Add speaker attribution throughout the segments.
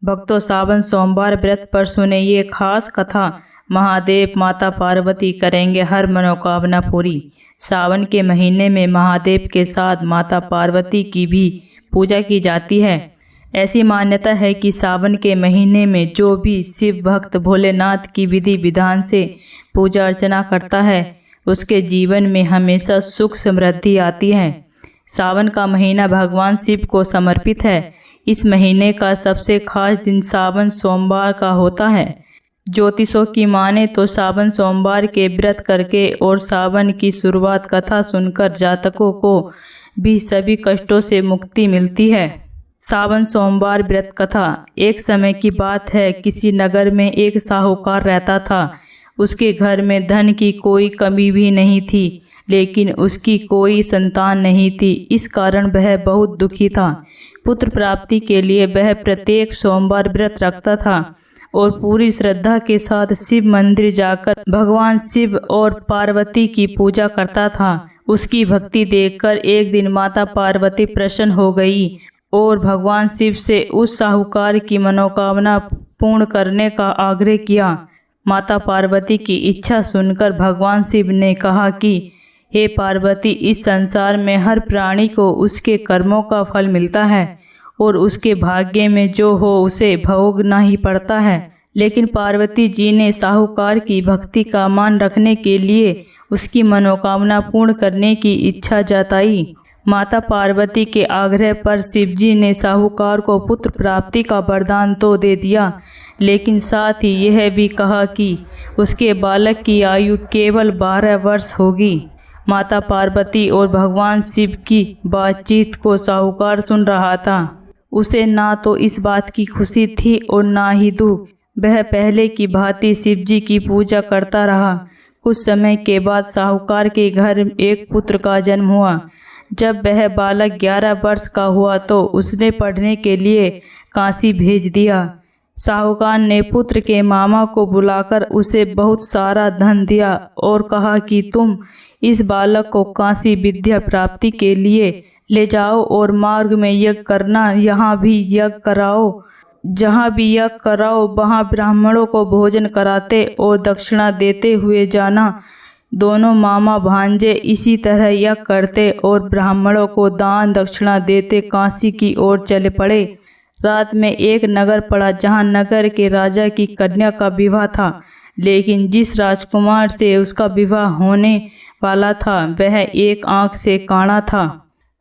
Speaker 1: भक्तों, सावन सोमवार व्रत पर सुने ये खास कथा। महादेव माता पार्वती करेंगे हर मनोकामना पूरी। सावन के महीने में महादेव के साथ माता पार्वती की भी पूजा की जाती है। ऐसी मान्यता है कि सावन के महीने में जो भी शिव भक्त भोलेनाथ की विधि विधान से पूजा अर्चना करता है उसके जीवन में हमेशा सुख समृद्धि आती है। सावन का महीना भगवान शिव को समर्पित है। इस महीने का सबसे खास दिन सावन सोमवार का होता है। ज्योतिषों की माने तो सावन सोमवार के व्रत करके और सावन की शुरुआत कथा सुनकर जातकों को भी सभी कष्टों से मुक्ति मिलती है। सावन सोमवार व्रत कथा। एक समय की बात है, किसी नगर में एक साहूकार रहता था। उसके घर में धन की कोई कमी भी नहीं थी, लेकिन उसकी कोई संतान नहीं थी। इस कारण वह बहुत दुखी था। पुत्र प्राप्ति के लिए वह प्रत्येक सोमवार व्रत रखता था और पूरी श्रद्धा के साथ शिव मंदिर जाकर भगवान शिव और पार्वती की पूजा करता था। उसकी भक्ति देखकर एक दिन माता पार्वती प्रसन्न हो गई और भगवान शिव से उस साहूकार की मनोकामना पूर्ण करने का आग्रह किया। माता पार्वती की इच्छा सुनकर भगवान शिव ने कहा कि हे पार्वती, इस संसार में हर प्राणी को उसके कर्मों का फल मिलता है और उसके भाग्य में जो हो उसे भोगना ही पड़ता है। लेकिन पार्वती जी ने साहूकार की भक्ति का मान रखने के लिए उसकी मनोकामना पूर्ण करने की इच्छा जताई। माता पार्वती के आग्रह पर शिवजी ने साहूकार को पुत्र प्राप्ति का वरदान तो दे दिया, लेकिन साथ ही यह भी कहा कि उसके बालक की आयु केवल 12 वर्ष होगी। माता पार्वती और भगवान शिव की बातचीत को साहूकार सुन रहा था। उसे ना तो इस बात की खुशी थी और ना ही दुख। वह पहले की भांति शिवजी की पूजा करता रहा। कुछ समय के बाद साहूकार के घर एक पुत्र का जन्म हुआ। जब वह बालक 11 वर्ष का हुआ तो उसने पढ़ने के लिए काशी भेज दिया। साहूकार ने पुत्र के मामा को बुलाकर उसे बहुत सारा धन दिया और कहा कि तुम इस बालक को काशी विद्या प्राप्ति के लिए ले जाओ और मार्ग में यज्ञ करना, यहाँ भी यज्ञ कराओ। जहाँ भी यज्ञ कराओ वहाँ ब्राह्मणों को भोजन कराते और दक्षिणा देते हुए जाना। दोनों मामा भांजे इसी तरह यज्ञ करते और ब्राह्मणों को दान दक्षिणा देते काशी की ओर चले पड़े। रात में एक नगर पड़ा जहाँ नगर के राजा की कन्या का विवाह था, लेकिन जिस राजकुमार से उसका विवाह होने वाला था वह एक आंख से काना था।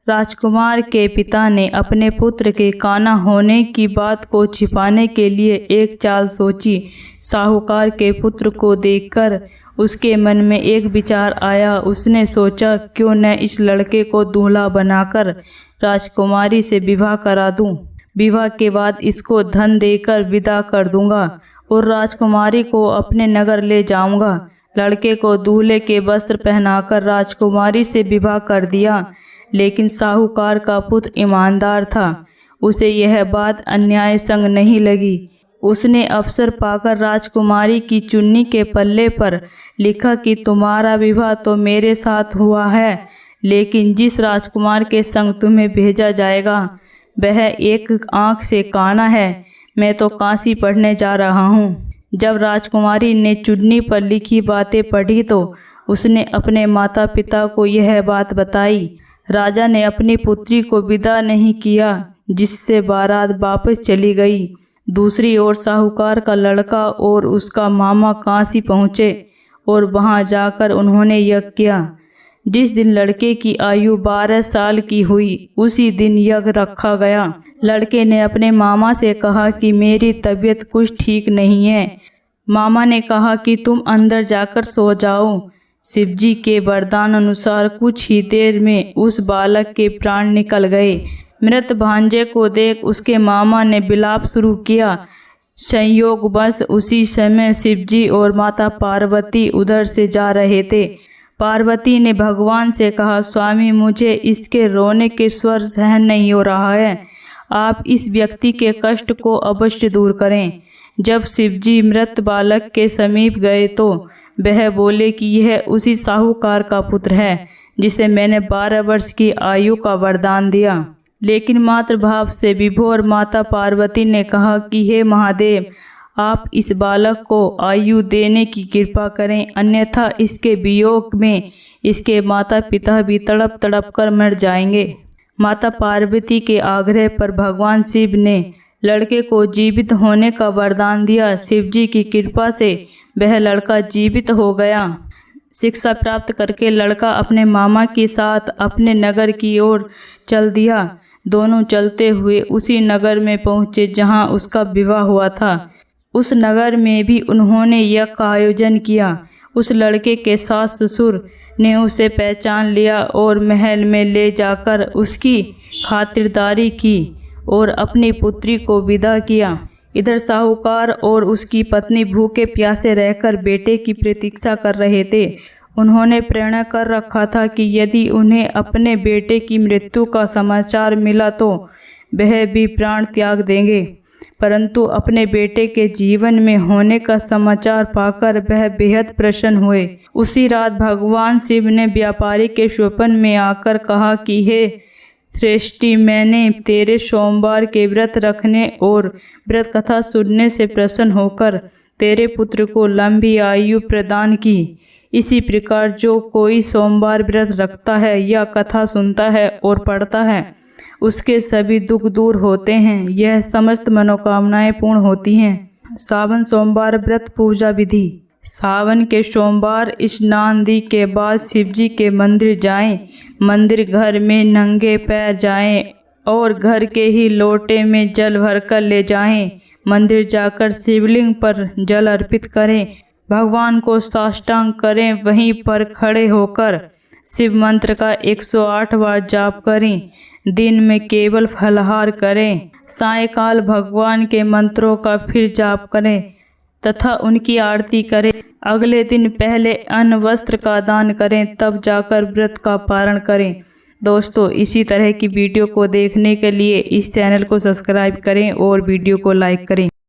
Speaker 1: राजकुमार के पिता ने अपने पुत्र के काना होने की बात को छिपाने के लिए एक चाल सोची। साहूकार के पुत्र को देखकर उसके मन में एक विचार आया। उसने सोचा, क्यों न इस लड़के को दूल्हा बनाकर राजकुमारी से विवाह करा दूं। विवाह के बाद इसको धन देकर विदा कर दूंगा और राजकुमारी को अपने नगर ले जाऊंगा। लड़के को दूल्हे के वस्त्र पहनाकर राजकुमारी से विवाह कर दिया, लेकिन साहूकार का पुत्र ईमानदार था। उसे यह बात अन्याय संग नहीं लगी। उसने अवसर पाकर राजकुमारी की चुन्नी के पल्ले पर लिखा कि तुम्हारा विवाह तो मेरे साथ हुआ है, लेकिन जिस राजकुमार के संग तुम्हें भेजा जाएगा वह एक आंख से काना है। मैं तो काशी पढ़ने जा रहा हूँ। जब राजकुमारी ने चुन्नी पर लिखी बातें पढ़ी तो उसने अपने माता पिता को यह बात बताई। राजा ने अपनी पुत्री को विदा नहीं किया, जिससे बारात वापस चली गई। दूसरी ओर साहूकार का लड़का और उसका मामा काशी पहुँचे और वहां जाकर उन्होंने यज्ञ किया। जिस दिन लड़के की आयु 12 साल की हुई उसी दिन यज्ञ रखा गया। लड़के ने अपने मामा से कहा कि मेरी तबीयत कुछ ठीक नहीं है। मामा ने कहा कि तुम अंदर जाकर सो जाओ। शिवजी के वरदान अनुसार कुछ ही देर में उस बालक के प्राण निकल गए। मृत भांजे को देख उसके मामा ने विलाप शुरू किया। संयोगवश उसी समय शिवजी और माता पार्वती उधर से जा रहे थे। पार्वती ने भगवान से कहा, स्वामी, मुझे इसके रोने के स्वर सहन नहीं हो रहा है। आप इस व्यक्ति के कष्ट को अवश्य दूर करें। जब शिवजी मृत बालक के समीप गए तो वह बोले कि यह उसी साहूकार का पुत्र है जिसे मैंने 12 वर्ष की आयु का वरदान दिया। लेकिन मातृभाव से विभोर माता पार्वती ने कहा कि हे महादेव, आप इस बालक को आयु देने की कृपा करें, अन्यथा इसके वियोग में इसके माता पिता भी तड़प तड़प कर मर जाएंगे। माता पार्वती के आग्रह पर भगवान शिव ने लड़के को जीवित होने का वरदान दिया। शिव जी की कृपा से वह लड़का जीवित हो गया। शिक्षा प्राप्त करके लड़का अपने मामा के साथ अपने नगर की ओर चल दिया। दोनों चलते हुए उसी नगर में पहुँचे जहाँ उसका विवाह हुआ था। उस नगर में भी उन्होंने यज्ञ का आयोजन किया। उस लड़के के सास ससुर ने उसे पहचान लिया और महल में ले जाकर उसकी खातिरदारी की और अपनी पुत्री को विदा किया। इधर साहूकार और उसकी पत्नी भूखे प्यासे रहकर बेटे की प्रतीक्षा कर रहे थे। उन्होंने प्रण कर रखा था कि यदि उन्हें अपने बेटे की मृत्यु का समाचार मिला तो वह भी प्राण त्याग देंगे, परंतु अपने बेटे के जीवन में होने का समाचार पाकर वह बेहद प्रसन्न हुए। उसी रात भगवान शिव ने व्यापारी के स्वप्न में आकर कहा कि हे श्रेष्ठी, मैंने तेरे सोमवार के व्रत रखने और व्रत कथा सुनने से प्रसन्न होकर तेरे पुत्र को लंबी आयु प्रदान की। इसी प्रकार जो कोई सोमवार व्रत रखता है या कथा सुनता है और पढ़ता है, उसके सभी दुख दूर होते हैं। यह समस्त मनोकामनाएं पूर्ण होती हैं। सावन सोमवार व्रत पूजा विधि। सावन के सोमवार स्नान दी के बाद शिवजी के मंदिर जाएं। मंदिर घर में नंगे पैर जाएं और घर के ही लोटे में जल भरकर ले जाएं। मंदिर जाकर शिवलिंग पर जल अर्पित करें, भगवान को साष्टांग करें, वहीं पर खड़े होकर शिव मंत्र का 108 बार जाप करें। दिन में केवल फलाहार करें। सायंकाल भगवान के मंत्रों का फिर जाप करें तथा उनकी आरती करें। अगले दिन पहले अन्न वस्त्र का दान करें, तब जाकर व्रत का पारण करें। दोस्तों, इसी तरह की वीडियो को देखने के लिए इस चैनल को सब्सक्राइब करें और वीडियो को लाइक करें।